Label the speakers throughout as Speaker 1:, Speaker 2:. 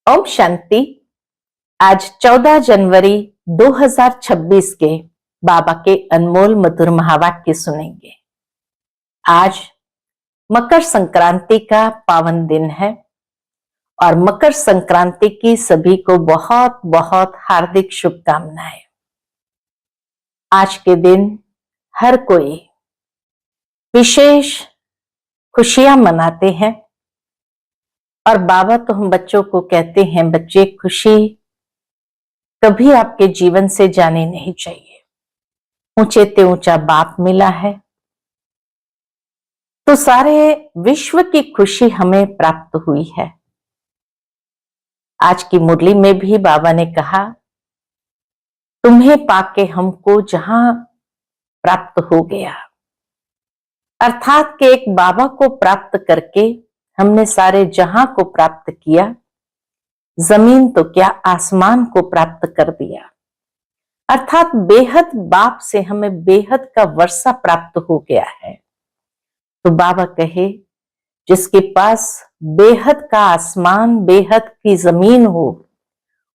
Speaker 1: ओम शांति। आज 14 जनवरी 2026 के बाबा के अनमोल मधुर महावाक्य सुनेंगे। आज मकर संक्रांति का पावन दिन है और मकर संक्रांति की सभी को बहुत बहुत हार्दिक शुभकामनाएं। आज के दिन हर कोई विशेष खुशियां मनाते हैं और बाबा तो हम बच्चों को कहते हैं, बच्चे खुशी कभी आपके जीवन से जानी नहीं चाहिए। ऊंचे ते ऊंचा बाप मिला है तो सारे विश्व की खुशी हमें प्राप्त हुई है। आज की मुरली में भी बाबा ने कहा, तुम्हें पाके हमको जहां प्राप्त हो गया, अर्थात कि एक बाबा को प्राप्त करके हमने सारे जहां को प्राप्त किया, जमीन तो क्या आसमान को प्राप्त कर दिया। अर्थात बेहद बाप से हमें बेहद का वर्षा प्राप्त हो गया है। तो बाबा कहे, जिसके पास बेहद का आसमान, बेहद की जमीन हो,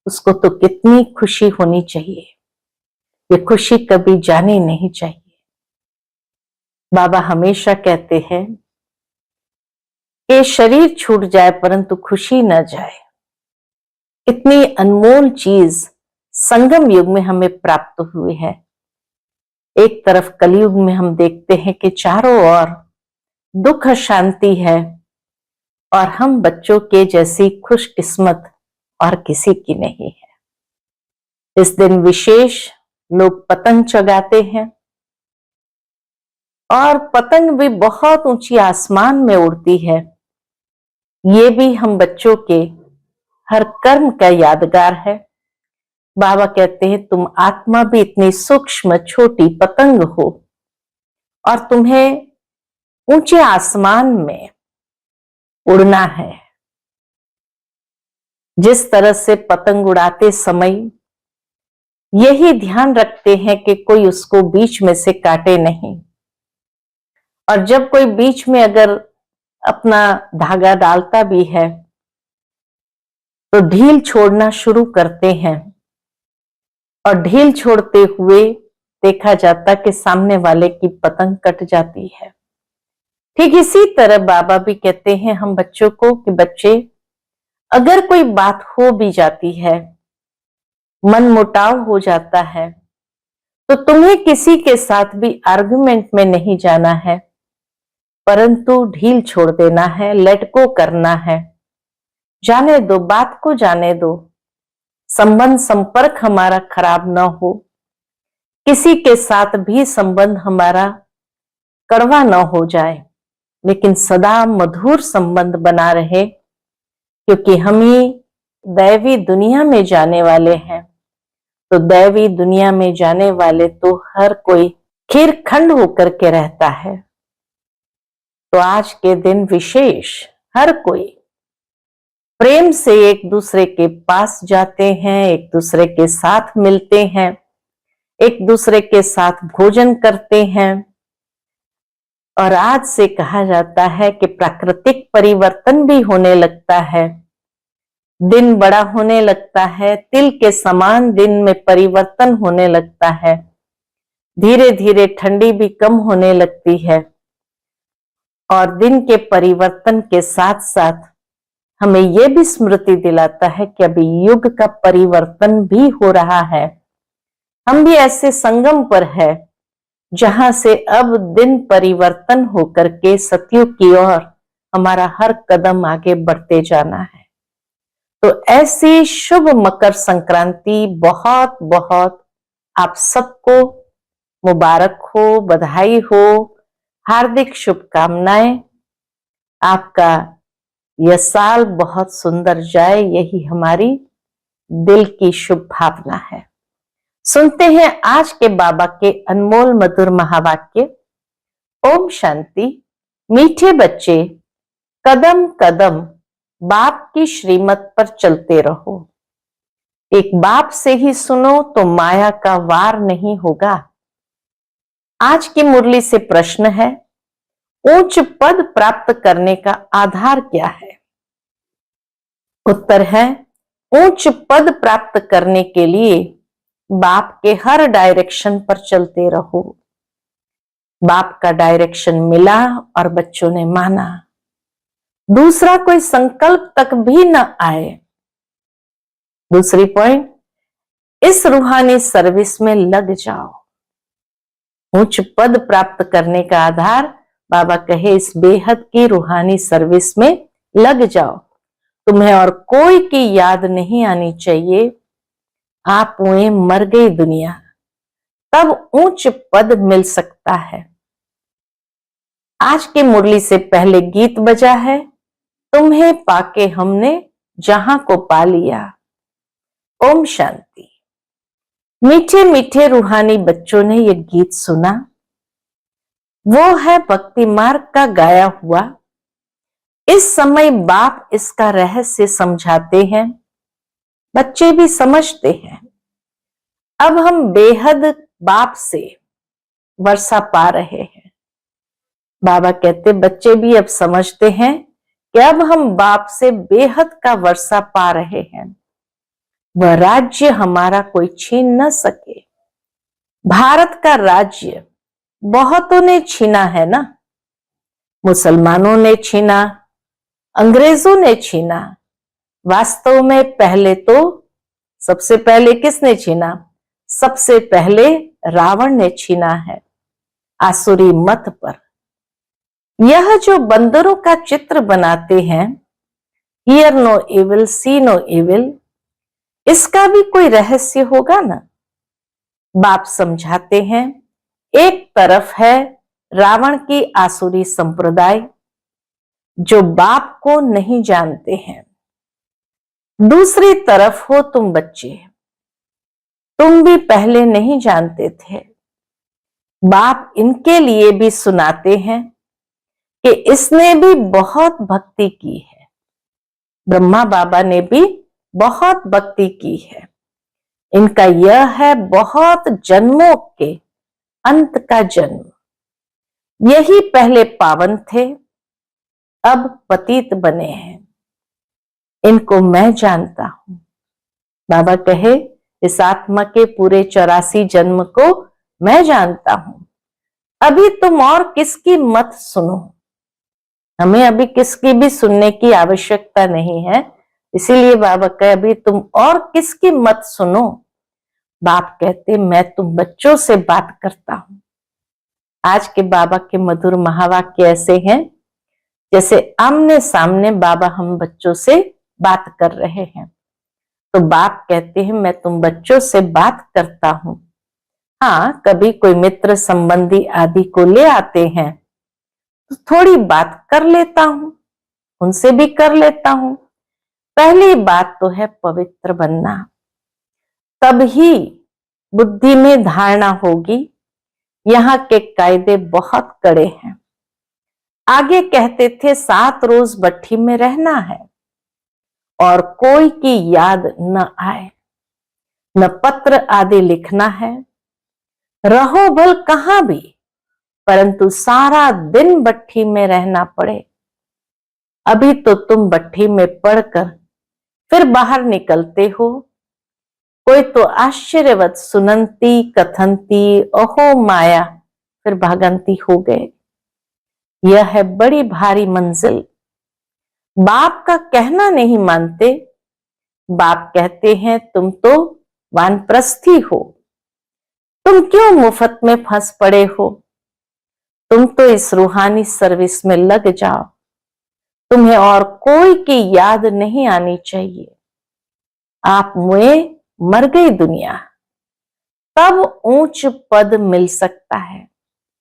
Speaker 1: उसको तो कितनी खुशी होनी चाहिए। ये खुशी कभी जानी नहीं चाहिए। बाबा हमेशा कहते हैं कि शरीर छूट जाए परंतु खुशी न जाए। इतनी अनमोल चीज संगम युग में हमें प्राप्त हुई है। एक तरफ कलयुग में हम देखते हैं कि चारों ओर दुख शांति है और हम बच्चों के जैसी खुशकिस्मत और किसी की नहीं है। इस दिन विशेष लोग पतंग चगाते हैं और पतंग भी बहुत ऊंची आसमान में उड़ती है। ये भी हम बच्चों के हर कर्म का यादगार है। बाबा कहते हैं, तुम आत्मा भी इतनी सूक्ष्म छोटी पतंग हो और तुम्हें ऊंचे आसमान में उड़ना है। जिस तरह से पतंग उड़ाते समय यही ध्यान रखते हैं कि कोई उसको बीच में से काटे नहीं, और जब कोई बीच में अगर अपना धागा डालता भी है तो ढील छोड़ना शुरू करते हैं और ढील छोड़ते हुए देखा जाता कि सामने वाले की पतंग कट जाती है। ठीक इसी तरह बाबा भी कहते हैं हम बच्चों को कि बच्चे, अगर कोई बात हो भी जाती है, मन मुटाव हो जाता है, तो तुम्हें किसी के साथ भी आर्गुमेंट में नहीं जाना है, परंतु ढील छोड़ देना है, लेट गो करना है। जाने दो, बात को जाने दो। संबंध संपर्क हमारा खराब न हो, किसी के साथ भी संबंध हमारा कड़वा न हो जाए, लेकिन सदा मधुर संबंध बना रहे, क्योंकि हम ही दैवी दुनिया में जाने वाले हैं। तो दैवी दुनिया में जाने वाले तो हर कोई खीरखंड होकर के रहता है। तो आज के दिन विशेष हर कोई प्रेम से एक दूसरे के पास जाते हैं, एक दूसरे के साथ मिलते हैं, एक दूसरे के साथ भोजन करते हैं। और आज से कहा जाता है कि प्राकृतिक परिवर्तन भी होने लगता है, दिन बड़ा होने लगता है, तिल के समान दिन में परिवर्तन होने लगता है। धीरे धीरे ठंडी भी कम होने लगती है और दिन के परिवर्तन के साथ साथ हमें यह भी स्मृति दिलाता है कि अभी युग का परिवर्तन भी हो रहा है। हम भी ऐसे संगम पर है जहां से अब दिन परिवर्तन होकर के सतयुग की ओर हमारा हर कदम आगे बढ़ते जाना है। तो ऐसी शुभ मकर संक्रांति बहुत बहुत आप सबको मुबारक हो, बधाई हो, हार्दिक शुभकामनाएं। आपका यह साल बहुत सुंदर जाए, यही हमारी दिल की शुभ भावना है। सुनते हैं आज के बाबा के अनमोल मधुर महावाक्य। ओम शांति। मीठे बच्चे, कदम कदम बाप की श्रीमत पर चलते रहो। एक बाप से ही सुनो तो माया का वार नहीं होगा। आज की मुरली से प्रश्न है, उच्च पद प्राप्त करने का आधार क्या है? उत्तर है, उच्च पद प्राप्त करने के लिए बाप के हर डायरेक्शन पर चलते रहो। बाप का डायरेक्शन मिला और बच्चों ने माना, दूसरा कोई संकल्प तक भी न आए। दूसरी पॉइंट, इस रूहानी सर्विस में लग जाओ। उच्च पद प्राप्त करने का आधार बाबा कहे इस बेहद की रूहानी सर्विस में लग जाओ। तुम्हें और कोई की याद नहीं आनी चाहिए। आप हुए मर गई दुनिया, तब उच्च पद मिल सकता है। आज की मुरली से पहले गीत बजा है, तुम्हें पाके हमने जहां को पा लिया। ओम शांति। मीठे मीठे रूहानी बच्चों ने यह गीत सुना। वो है भक्ति मार्ग का गाया हुआ। इस समय बाप इसका रहस्य समझाते हैं, बच्चे भी समझते हैं। अब हम बेहद बाप से वर्षा पा रहे हैं। बाबा कहते बच्चे भी अब समझते हैं कि अब हम बाप से बेहद का वर्षा पा रहे हैं। वह राज्य हमारा कोई छीन न सके। भारत का राज्य बहुतों ने छीना है ना, मुसलमानों ने छीना, अंग्रेजों ने छीना। वास्तव में पहले तो सबसे पहले किसने छीना? सबसे पहले रावण ने छीना है आसुरी मत पर। यह जो बंदरों का चित्र बनाते हैं, hear no evil see no evil, इसका भी कोई रहस्य होगा ना। बाप समझाते हैं, एक तरफ है रावण की आसुरी संप्रदाय जो बाप को नहीं जानते हैं, दूसरी तरफ हो तुम बच्चे, तुम भी पहले नहीं जानते थे। बाप इनके लिए भी सुनाते हैं कि इसने भी बहुत भक्ति की है। ब्रह्मा बाबा ने भी बहुत भक्ति की है। इनका यह है बहुत जन्मों के अंत का जन्म। यही पहले पावन थे, अब पतित बने हैं। इनको मैं जानता हूं। बाबा कहे इस आत्मा के पूरे 84 जन्म को मैं जानता हूं। अभी तुम और किसकी मत सुनो। हमें अभी किसकी भी सुनने की आवश्यकता नहीं है। इसीलिए बाबा कहे अभी तुम और किसकी मत सुनो। बाप कहते मैं तुम बच्चों से बात करता हूं। आज के बाबा के मधुर महावाक्य ऐसे हैं जैसे आमने सामने बाबा हम बच्चों से बात कर रहे हैं। तो बाप कहते हैं मैं तुम बच्चों से बात करता हूं। हाँ, कभी कोई मित्र संबंधी आदि को ले आते हैं तो थोड़ी बात कर लेता हूं, उनसे भी कर लेता हूं। पहली बात तो है पवित्र बनना, तब ही बुद्धि में धारणा होगी। यहाँ के कायदे बहुत कड़े हैं। आगे कहते थे 7 रोज भट्ठी में रहना है और कोई की याद न आए, न पत्र आदि लिखना है। रहो भल कहां भी, परंतु सारा दिन भट्ठी में रहना पड़े। अभी तो तुम भट्ठी में पड़कर फिर बाहर निकलते हो। कोई तो आश्चर्यवत सुनंती कथनती ओहो माया, फिर भागंती हो गए। यह है बड़ी भारी मंजिल। बाप का कहना नहीं मानते। बाप कहते हैं तुम तो वानप्रस्थी हो, तुम क्यों मुफ्त में फंस पड़े हो। तुम तो इस रूहानी सर्विस में लग जाओ। तुम्हें और कोई की याद नहीं आनी चाहिए। आप मुए मर गई दुनिया, तब ऊंच पद मिल सकता है।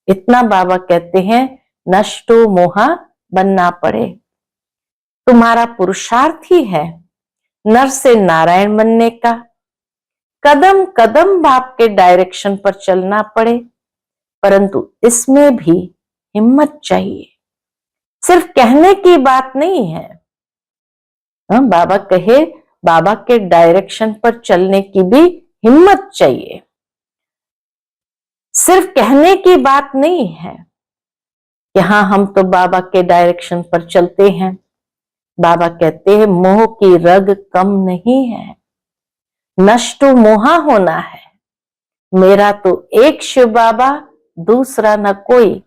Speaker 1: इतना बाबा कहते हैं नष्टो मोहा बनना पड़े। तुम्हारा पुरुषार्थ ही है नर से नारायण बनने का। कदम कदम बाप के डायरेक्शन पर चलना पड़े, परंतु इसमें भी हिम्मत चाहिए। सिर्फ कहने की बात नहीं है। बाबा कहे बाबा के डायरेक्शन पर चलने की भी हिम्मत चाहिए। सिर्फ कहने की बात नहीं है कि हाँ हम तो बाबा के डायरेक्शन पर चलते हैं। बाबा कहते हैं मोह की रग कम नहीं है, नष्टो मोहा होना है। मेरा तो एक शिव बाबा, दूसरा न कोई।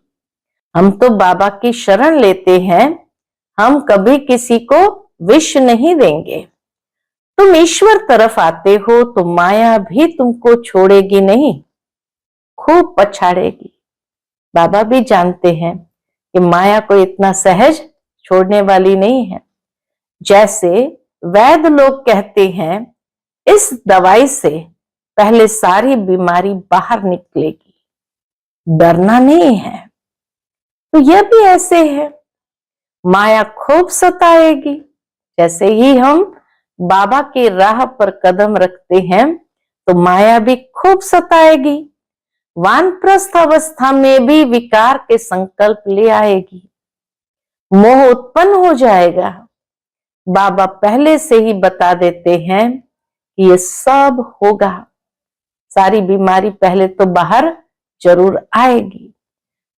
Speaker 1: हम तो बाबा की शरण लेते हैं, हम कभी किसी को विष नहीं देंगे। तुम ईश्वर तरफ आते हो तो माया भी तुमको छोड़ेगी नहीं, खूब पछाड़ेगी। बाबा भी जानते हैं कि माया को इतना सहज छोड़ने वाली नहीं है। जैसे वैद्य लोग कहते हैं इस दवाई से पहले सारी बीमारी बाहर निकलेगी, डरना नहीं है। तो यह भी ऐसे है, माया खूब सताएगी। जैसे ही हम बाबा की राह पर कदम रखते हैं तो माया भी खूब सताएगी, वानप्रस्थ अवस्था में भी विकार के संकल्प ले आएगी, मोह उत्पन्न हो जाएगा। बाबा पहले से ही बता देते हैं कि ये सब होगा, सारी बीमारी पहले तो बाहर जरूर आएगी।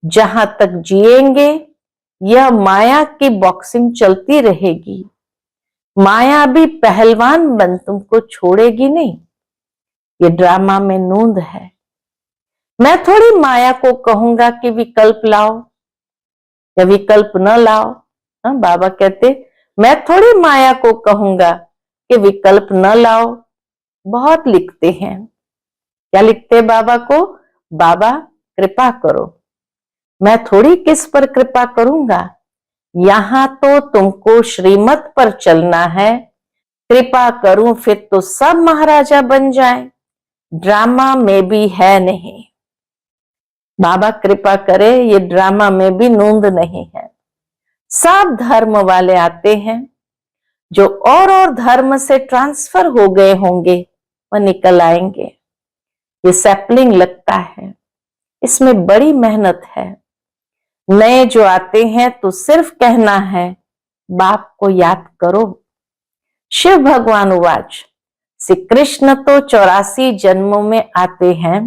Speaker 1: जहां तक जिएंगे यह माया की बॉक्सिंग चलती रहेगी, माया भी पहलवान बन तुमको छोड़ेगी नहीं। ये ड्रामा में नूंद है। मैं थोड़ी माया को कहूंगा कि विकल्प लाओ या विकल्प न लाओ। बाबा कहते मैं थोड़ी माया को कहूंगा कि विकल्प न लाओ। बहुत लिखते हैं, क्या लिखते हैं बाबा को? बाबा कृपा करो। मैं थोड़ी किस पर कृपा करूंगा, यहां तो तुमको श्रीमत पर चलना है। कृपा करूं फिर तो सब महाराजा बन जाएं, ड्रामा में भी है नहीं। बाबा कृपा करे, ये ड्रामा में भी नूंद नहीं है। सब धर्म वाले आते हैं, जो और धर्म से ट्रांसफर हो गए होंगे वह निकल आएंगे। ये सैपलिंग लगता है, इसमें बड़ी मेहनत है। नए जो आते हैं तो सिर्फ कहना है बाप को याद करो। शिव भगवान उवाच, श्री कृष्ण तो 84 जन्मों में आते हैं,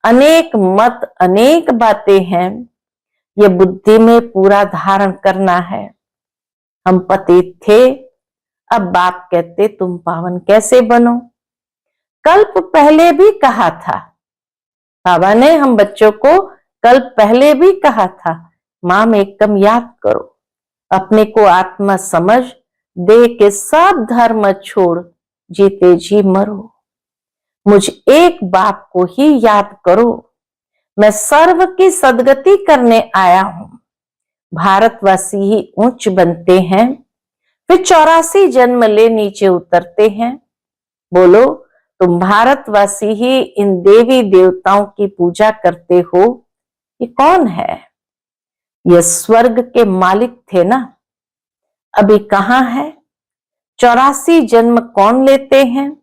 Speaker 1: अनेक मत अनेक बातें हैं, ये बुद्धि में पूरा धारण करना है। हम पतित थे, अब बाप कहते तुम पावन कैसे बनो। कल्प पहले भी कहा था, बाबा ने हम बच्चों को कल्प पहले भी कहा था, माम एकम याद करो, अपने को आत्मा समझ दे के सब धर्म छोड़ जीते जी मरो। मुझ एक बाप को ही याद करो, मैं सर्व की सदगति करने आया हूं। भारतवासी ही ऊंच बनते हैं, फिर 84 जन्म ले नीचे उतरते हैं। बोलो तुम भारतवासी ही इन देवी देवताओं की पूजा करते हो, ये कौन है? ये स्वर्ग के मालिक थे ना, अभी कहां है? 84 जन्म कौन लेते हैं?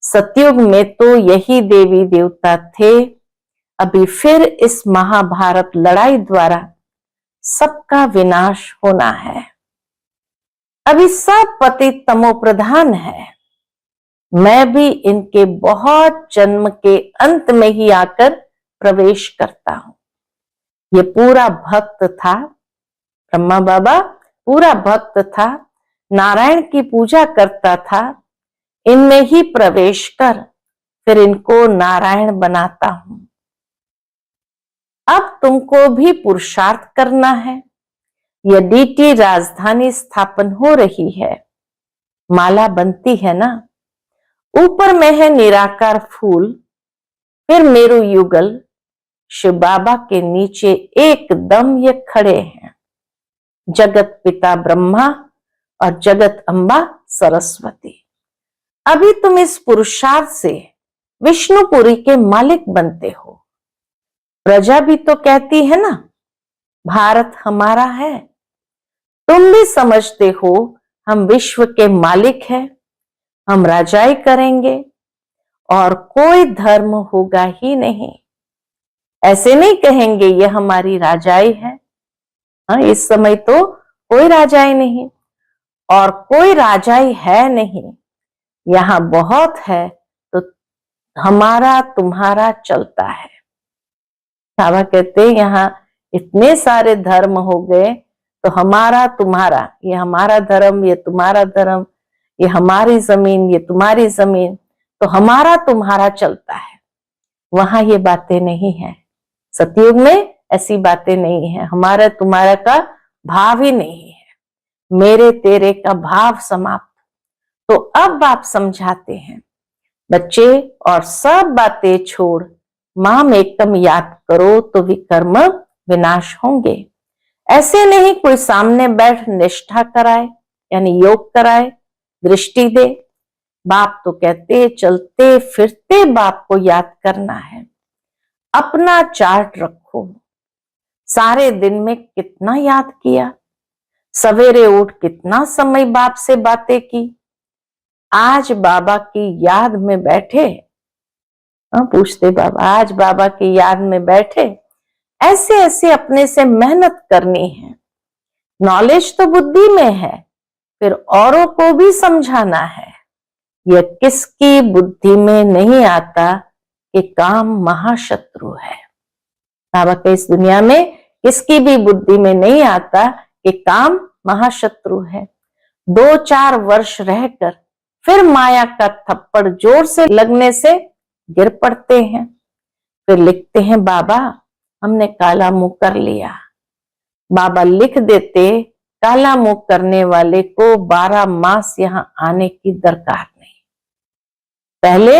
Speaker 1: सतयुग में तो यही देवी देवता थे, अभी फिर इस महाभारत लड़ाई द्वारा सबका विनाश होना है। अभी सब पतित तमो प्रधान है, मैं भी इनके बहुत जन्म के अंत में ही आकर प्रवेश करता हूं। ये पूरा भक्त था, ब्रह्मा बाबा पूरा भक्त था, नारायण की पूजा करता था, इनमें ही प्रवेश कर फिर इनको नारायण बनाता हूं। अब तुमको भी पुरुषार्थ करना है। यह डीटी राजधानी स्थापन हो रही है, माला बनती है ना, ऊपर में है निराकार फूल, फिर मेरु युगल, शिव बाबा के नीचे एकदम ये खड़े हैं, जगत पिता ब्रह्मा और जगत अम्बा सरस्वती। अभी तुम इस पुरुषार्थ से विष्णुपुरी के मालिक बनते हो। प्रजा भी तो कहती है ना भारत हमारा है, तुम भी समझते हो हम विश्व के मालिक हैं, हम राजाई करेंगे और कोई धर्म होगा ही नहीं। ऐसे नहीं कहेंगे ये हमारी राजाई है। हाँ, इस समय तो कोई राजाई नहीं और कोई राजाई है नहीं, यहां बहुत है तो हमारा तुम्हारा चलता है। बाबा कहते हैं यहाँ इतने सारे धर्म हो गए तो हमारा तुम्हारा, ये हमारा धर्म, ये तुम्हारा धर्म, ये हमारी जमीन, ये तुम्हारी जमीन, तो हमारा तुम्हारा चलता है। वहां ये बातें नहीं है। सतयुग में ऐसी बातें नहीं है। हमारा तुम्हारा का भाव ही नहीं है, मेरे तेरे का भाव समाप्त। तो अब आप समझाते हैं बच्चे, और सब बातें छोड़ माम एकम याद करो तो विकर्म विनाश होंगे। ऐसे नहीं कोई सामने बैठ निष्ठा कराए, यानी योग कराए, दृष्टि दे। बाप तो कहते चलते फिरते बाप को याद करना है। अपना चार्ट रखो, सारे दिन में कितना याद किया, सवेरे उठ कितना समय बाप से बातें की, आज बाबा की याद में बैठे। पूछते बाबा, आज बाबा की याद में बैठे। ऐसे ऐसे अपने से मेहनत करनी है। नॉलेज तो बुद्धि में है, फिर औरों को भी समझाना है। यह किसकी बुद्धि में नहीं आता कि काम महाशत्रु है। बाबा के इस दुनिया में किसकी भी बुद्धि में नहीं आता कि काम महाशत्रु है। 2-4 वर्ष रहकर फिर माया का थप्पड़ जोर से लगने से गिर पड़ते हैं। फिर लिखते हैं बाबा हमने काला मुंह कर लिया। बाबा लिख देते काला मुंह करने वाले को 12 मास यहां आने की दरकार नहीं। पहले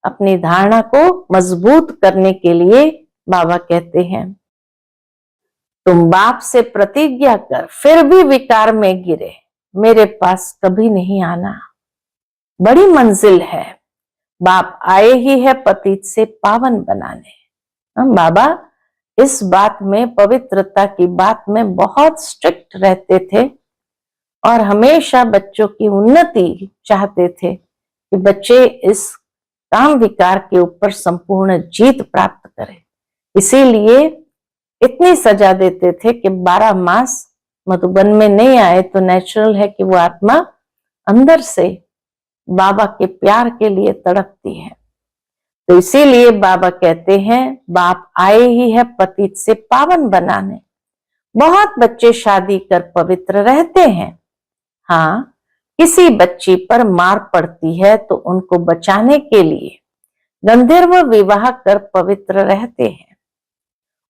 Speaker 1: अपनी धारणा को मजबूत करने के लिए बाबा कहते हैं तुम बाप से प्रतिज्ञा कर, फिर भी विकार में गिरे, मेरे पास कभी नहीं आना। बड़ी मंजिल है, बाप आए ही है पतित से पावन बनाने। हम बाबा इस बात में, पवित्रता की बात में बहुत स्ट्रिक्ट रहते थे और हमेशा बच्चों की उन्नति चाहते थे कि बच्चे इस काम विकार के ऊपर संपूर्ण जीत प्राप्त करें। इसीलिए इतनी सजा देते थे कि 12 मास मधुबन में नहीं आए तो नेचुरल है कि वो आत्मा अंदर से बाबा के प्यार के लिए तड़पती है। तो इसीलिए बाबा कहते हैं बाप आए ही है पतित से पावन बनाने। बहुत बच्चे शादी कर पवित्र रहते हैं। हाँ, किसी बच्ची पर मार पड़ती है तो उनको बचाने के लिए गंधर्व विवाह कर पवित्र रहते हैं।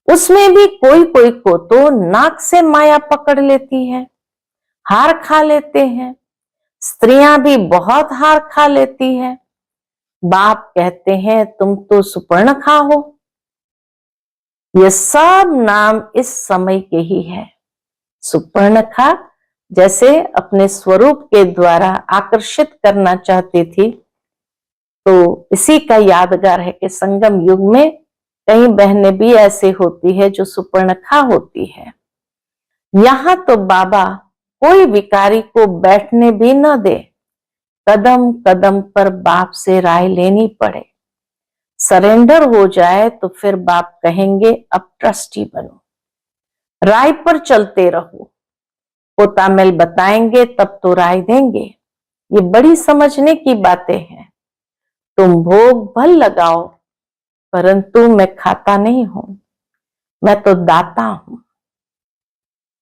Speaker 1: उसमें भी कोई कोई को तो नाक से माया पकड़ लेती है, हार खा लेते हैं। स्त्रियां भी बहुत हार खा लेती है। बाप कहते हैं तुम तो सुपर्णखा हो। ये सब नाम इस समय के ही है। सुपर्णखा जैसे अपने स्वरूप के द्वारा आकर्षित करना चाहती थी, तो इसी का यादगार है कि संगम युग में कई बहनें भी ऐसे होती है जो सुपर्णखा होती है। यहां तो बाबा कोई विकारी को बैठने भी न दे, कदम कदम पर बाप से राय लेनी पड़े। सरेंडर हो जाए तो फिर बाप कहेंगे अब ट्रस्टी बनो, राय पर चलते रहो। पोतामेल बताएंगे तब तो राय देंगे। ये बड़ी समझने की बातें हैं। तुम भोग भल लगाओ, परंतु मैं खाता नहीं हूं, मैं तो दाता हूं।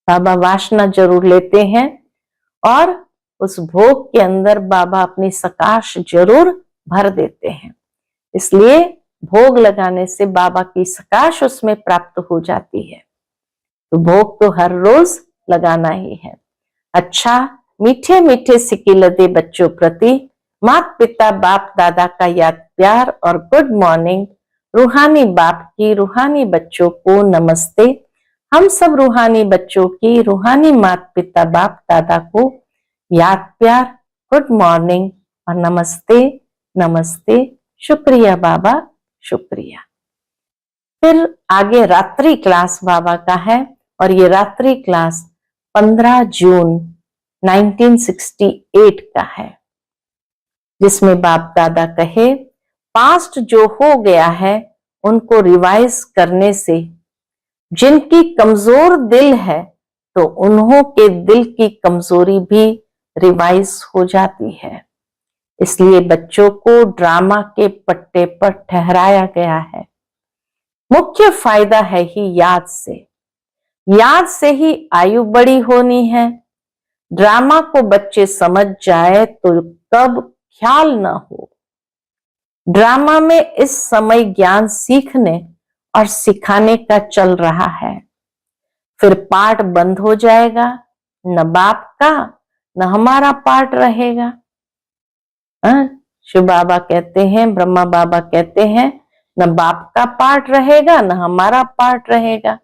Speaker 1: बाबा वासना जरूर लेते हैं और उस भोग के अंदर बाबा अपनी सकाश जरूर भर देते हैं। इसलिए भोग लगाने से बाबा की सकाश उसमें प्राप्त हो जाती है। तो भोग तो हर रोज लगाना ही है। अच्छा, मीठे मीठे सिकिलदे बच्चों प्रति माता पिता बाप दादा का याद प्यार और गुड मॉर्निंग। रूहानी बाप की रूहानी बच्चों को नमस्ते। हम सब रूहानी बच्चों की रूहानी माता पिता बाप दादा को याद प्यार, गुड मॉर्निंग और नमस्ते नमस्ते। शुक्रिया बाबा, शुक्रिया। फिर आगे रात्रि क्लास बाबा का है और ये रात्रि क्लास 15 जून 1968 का है, जिसमें बाप दादा कहे पास्ट जो हो गया है उनको रिवाइज करने से जिनकी कमजोर दिल है तो उन्हों के दिल की कमजोरी भी रिवाइज हो जाती है। इसलिए बच्चों को ड्रामा के पट्टे पर ठहराया गया है। मुख्य फायदा है ही याद से। याद से ही आयु बड़ी होनी है। ड्रामा को बच्चे समझ जाए तो कब ख्याल न हो। ड्रामा में इस समय ज्ञान सीखने और सिखाने का चल रहा है। फिर पाठ बंद हो जाएगा, न बाप का न हमारा पाठ रहेगा। शिव बाबा कहते हैं, ब्रह्मा बाबा कहते हैं, न बाप का पाठ रहेगा न हमारा पाठ रहेगा।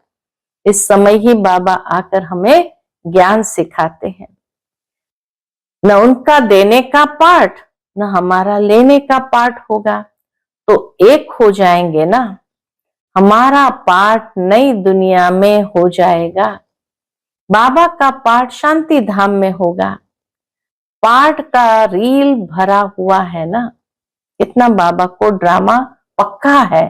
Speaker 1: इस समय ही बाबा आकर हमें ज्ञान सिखाते हैं। न उनका देने का पाठ न हमारा लेने का पाठ होगा, तो एक हो जाएंगे ना। हमारा पाठ नई दुनिया में हो जाएगा, बाबा का पाठ शांति धाम में होगा। पाठ का रील भरा हुआ है ना, इतना बाबा को ड्रामा पक्का है।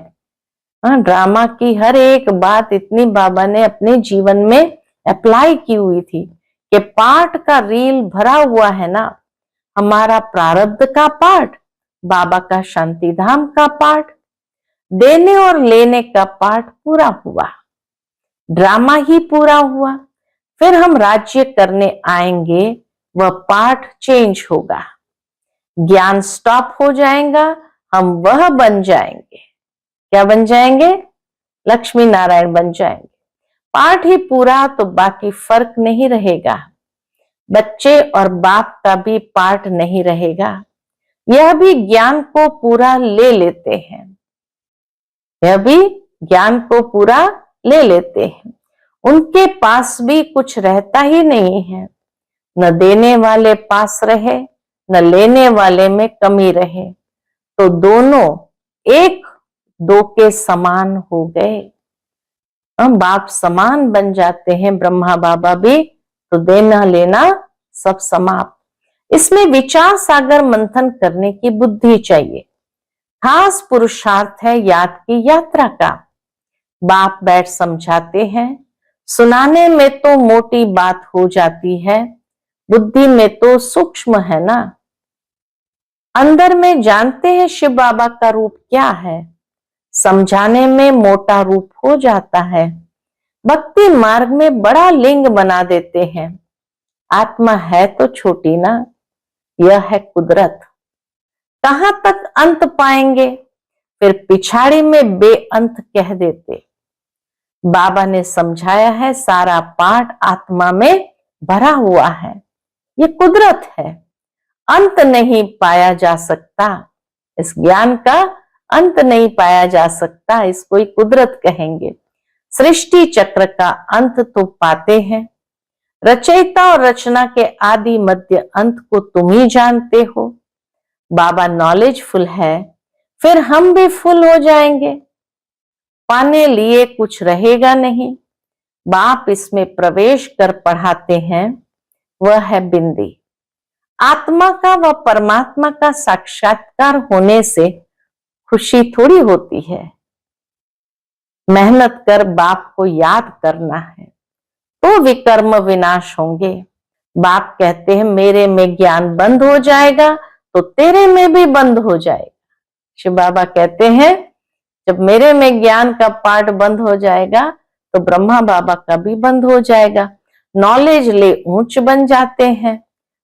Speaker 1: ड्रामा की हर एक बात इतनी बाबा ने अपने जीवन में अप्लाई की हुई थी कि पाठ का रील भरा हुआ है ना। हमारा प्रारब्ध का पाठ, बाबा का शांति धाम का पाठ, देने और लेने का पाठ पूरा हुआ, ड्रामा ही पूरा हुआ। फिर हम राज्य करने आएंगे, वह पाठ चेंज होगा, ज्ञान स्टॉप हो जाएगा, हम वह बन जाएंगे। क्या बन जाएंगे? लक्ष्मी नारायण बन जाएंगे। पाठ ही पूरा तो बाकी फर्क नहीं रहेगा। बच्चे और बाप का भी पाठ नहीं रहेगा। यह भी ज्ञान को पूरा ले लेते हैं, यह भी ज्ञान को पूरा ले लेते हैं। उनके पास भी कुछ रहता ही नहीं है। न देने वाले पास रहे न लेने वाले में कमी रहे, तो दोनों एक दो के समान हो गए। हम बाप समान बन जाते हैं, ब्रह्मा बाबा भी, तो देना लेना सब समाप्त। इसमें विचार सागर मंथन करने की बुद्धि चाहिए। खास पुरुषार्थ है याद की यात्रा का। बाप बैठ समझाते हैं, सुनाने में तो मोटी बात हो जाती है, बुद्धि में तो सूक्ष्म है ना। अंदर में जानते हैं शिव बाबा का रूप क्या है, समझाने में मोटा रूप हो जाता है। भक्ति मार्ग में बड़ा लिंग बना देते हैं। आत्मा है तो छोटी ना, यह है कुदरत। कहां तक अंत पाएंगे, फिर पिछाड़ी में बेअंत कह देते। बाबा ने समझाया है, सारा पाठ आत्मा में भरा हुआ है, ये कुदरत है, अंत नहीं पाया जा सकता। इस ज्ञान का अंत नहीं पाया जा सकता, इसको ही कुदरत कहेंगे। सृष्टि चक्र का अंत तो पाते हैं, रचयिता और रचना के आदि मध्य अंत को तुम ही जानते हो। बाबा नॉलेजफुल है, फिर हम भी फुल हो जाएंगे, पाने लिए कुछ रहेगा नहीं। बाप इसमें प्रवेश कर पढ़ाते हैं, वह है बिंदी। आत्मा का व परमात्मा का साक्षात्कार होने से खुशी थोड़ी होती है। मेहनत कर बाप को याद करना है, तो विकर्म विनाश होंगे। बाप कहते हैं, मेरे में ज्ञान बंद हो जाएगा तो तेरे में भी बंद हो जाएगा। शिव बाबा कहते हैं, जब मेरे में ज्ञान का पाठ बंद हो जाएगा तो ब्रह्मा बाबा का भी बंद हो जाएगा। नॉलेज ले ऊंच बन जाते हैं,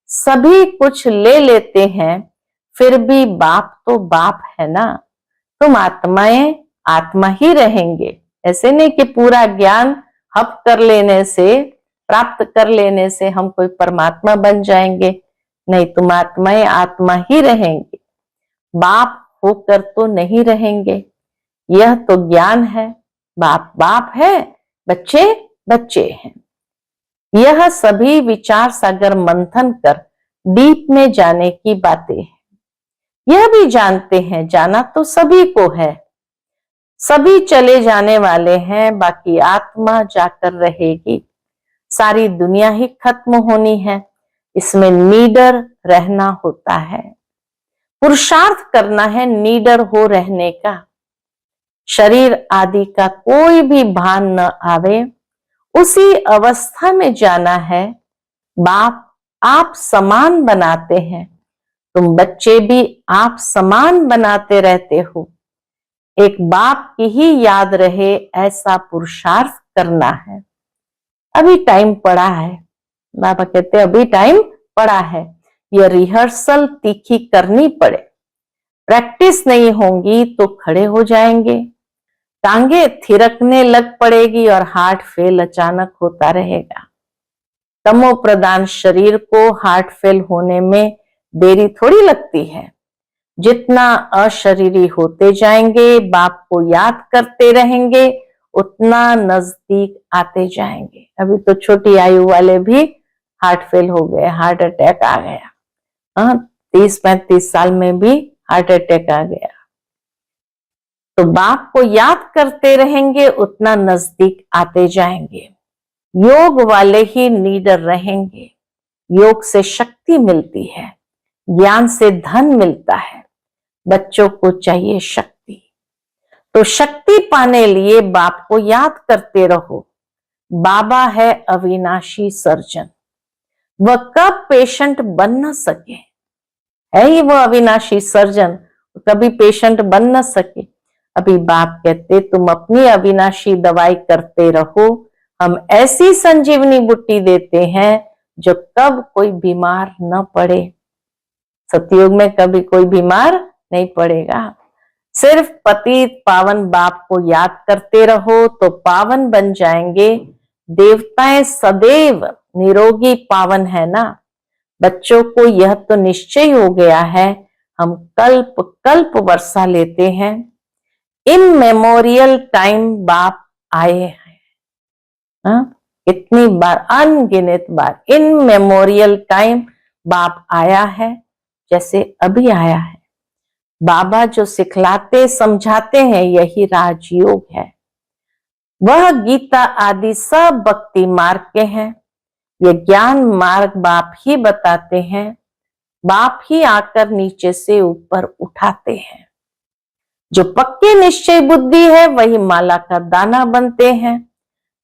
Speaker 1: सभी कुछ ले लेते हैं, फिर भी बाप तो बाप है ना। तुम आत्माएं आत्मा ही रहेंगे। ऐसे नहीं कि पूरा ज्ञान हप कर लेने से, प्राप्त कर लेने से हम कोई परमात्मा बन जाएंगे। नहीं, तुम आत्माएं आत्मा ही रहेंगे, बाप होकर तो नहीं रहेंगे। यह तो ज्ञान है, बाप बाप है, बच्चे बच्चे हैं। यह सभी विचार सागर मंथन कर डीप में जाने की बातें हैं। यह भी जानते हैं, जाना तो सभी को है, सभी चले जाने वाले हैं, बाकी आत्मा जाकर रहेगी। सारी दुनिया ही खत्म होनी है, इसमें नीडर रहना होता है, पुरुषार्थ करना है नीडर हो रहने का। शरीर आदि का कोई भी भान न आवे, उसी अवस्था में जाना है। बाप आप समान बनाते हैं, तुम बच्चे भी आप समान बनाते रहते हो। एक बाप की ही याद रहे, ऐसा पुरुषार्थ करना है। अभी टाइम पड़ा है। बाबा कहते अभी टाइम पड़ा है, यह रिहर्सल तीखी करनी पड़े, प्रैक्टिस नहीं होगी तो खड़े हो जाएंगे, टांगे थिरकने लग पड़ेगी और हार्ट फेल अचानक होता रहेगा। तमो प्रधान शरीर को हार्ट फेल होने में देरी थोड़ी लगती है। जितना अशरीरी होते जाएंगे, बाप को याद करते रहेंगे, उतना नजदीक आते जाएंगे। अभी तो छोटी आयु वाले भी हार्ट फेल हो गए, हार्ट अटैक आ गया। 30-35 साल में भी हार्ट अटैक आ गया। तो बाप को याद करते रहेंगे, उतना नजदीक आते जाएंगे। योग वाले ही लीडर रहेंगे। योग से शक्ति मिलती है, ज्ञान से धन मिलता है। बच्चों को चाहिए शक्ति, तो शक्ति पाने लिए बाप को याद करते रहो। बाबा है अविनाशी सर्जन, वह कब पेशेंट बन न सके, है ही वो अविनाशी सर्जन, कभी पेशेंट बन न सके। अभी बाप कहते तुम अपनी अविनाशी दवाई करते रहो, हम ऐसी संजीवनी बुट्टी देते हैं जो कब कोई बीमार न पड़े। सतयुग में कभी कोई बीमार नहीं पड़ेगा। सिर्फ पतित पावन बाप को याद करते रहो तो पावन बन जाएंगे। देवताएं सदैव निरोगी पावन है ना। बच्चों को यह तो निश्चय हो गया है, हम कल्प कल्प वर्षा लेते हैं। इन मेमोरियल टाइम बाप आए हैं। कितनी बार, अनगिनत बार इन मेमोरियल टाइम बाप आया है, जैसे अभी आया है। बाबा जो सिखलाते समझाते हैं यही राजयोग है। वह गीता आदि सब भक्ति मार्ग के हैं। ये ज्ञान मार्ग बाप ही बताते हैं। बाप ही आकर नीचे से ऊपर उठाते हैं। जो पक्के निश्चय बुद्धि है वही माला का दाना बनते हैं।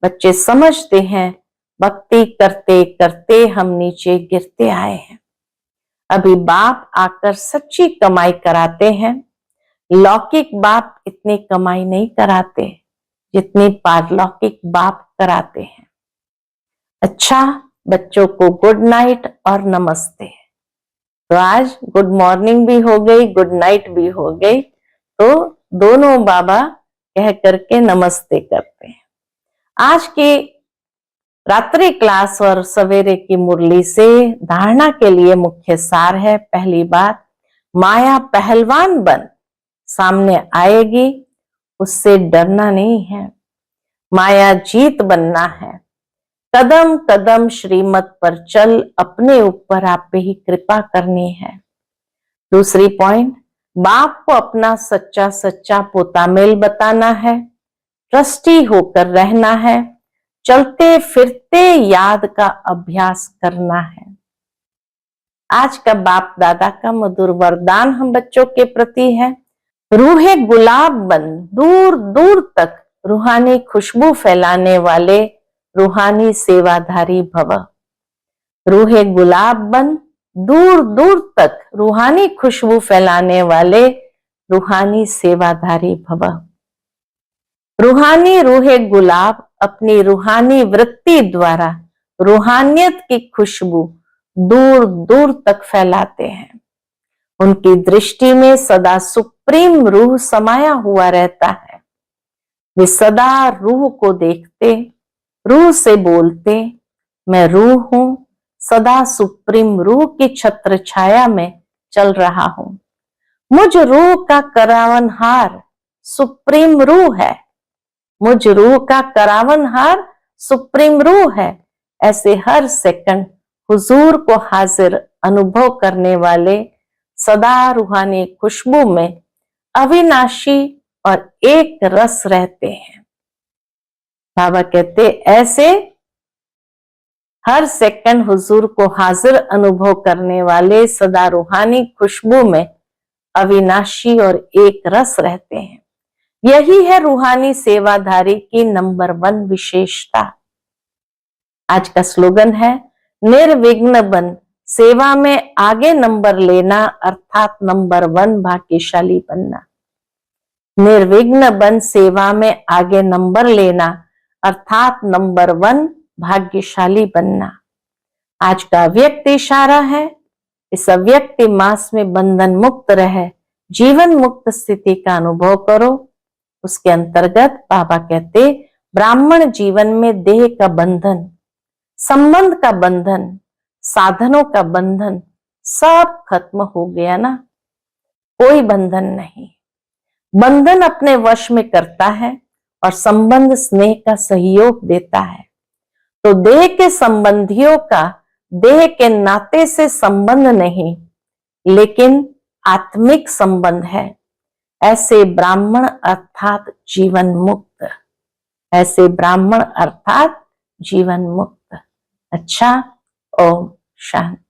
Speaker 1: बच्चे समझते हैं भक्ति करते करते हम नीचे गिरते आए हैं। अभी बाप आकर सच्ची कमाई कराते हैं। लौकिक बाप इतनी कमाई नहीं कराते जितनी पारलौकिक बाप कराते हैं। अच्छा, बच्चों को गुड नाइट और नमस्ते। तो आज गुड मॉर्निंग भी हो गई, गुड नाइट भी हो गई, तो दोनों बाबा कह करके नमस्ते करते हैं। आज की रात्रि क्लास और सवेरे की मुरली से धारणा के लिए मुख्य सार है। पहली बात, माया पहलवान बन सामने आएगी, उससे डरना नहीं है। माया जीत बनना है। कदम कदम श्रीमत पर चल, अपने ऊपर आप पे ही कृपा करनी है। दूसरी पॉइंट, बाप को अपना सच्चा सच्चा पोता मेल बताना है। ट्रस्टी होकर रहना है। चलते फिरते याद का अभ्यास करना है। आज का बाप दादा का मधुर वरदान हम बच्चों के प्रति है, रूहे गुलाब बन दूर दूर तक रूहानी खुशबू फैलाने वाले रूहानी सेवाधारी भव। रूहे गुलाब बन दूर दूर तक रूहानी खुशबू फैलाने वाले रूहानी सेवाधारी भव। रूहानी रूहे गुलाब अपनी रूहानी वृत्ति द्वारा रूहानियत की खुशबू दूर दूर तक फैलाते हैं। उनकी दृष्टि में सदा सुप्रीम रूह समाया हुआ रहता है। वे सदा रूह को देखते, रूह से बोलते, मैं रूह हूं, सदा सुप्रीम रूह की छत्र छाया में चल रहा हूं। मुझ रूह का करावनहार सुप्रीम रूह है। मुझ रूह का करावनहार सुप्रीम रूह है। ऐसे हर सेकंड हुजूर को हाजिर अनुभव करने वाले सदा रूहानी खुशबू में अविनाशी और एक रस रहते हैं। बाबा कहते ऐसे हर सेकंड हुजूर को हाजिर अनुभव करने वाले सदा रूहानी खुशबू में अविनाशी और एक रस रहते हैं। यही है रूहानी सेवाधारी की नंबर 1 विशेषता। आज का स्लोगन है, निर्विघ्न बन सेवा में आगे नंबर लेना, अर्थात नंबर 1 भाग्यशाली बनना। निर्विघ्न बन सेवा में आगे नंबर लेना, अर्थात नंबर 1 भाग्यशाली बनना। आज का अव्यक्त इशारा है, इस अव्यक्त मास में बंधन मुक्त रहे, जीवन मुक्त स्थिति का अनुभव करो। उसके अंतर्गत बाबा कहते ब्राह्मण जीवन में देह का बंधन, संबंध का बंधन, साधनों का बंधन सब खत्म हो गया ना, कोई बंधन नहीं। बंधन अपने वश में करता है और संबंध स्नेह का सहयोग देता है। तो देह के संबंधियों का देह के नाते से संबंध नहीं, लेकिन आत्मिक संबंध है। ऐसे ब्राह्मण अर्थात जीवन मुक्त, ऐसे ब्राह्मण अर्थात जीवन मुक्त। अच्छा, ओम शांति।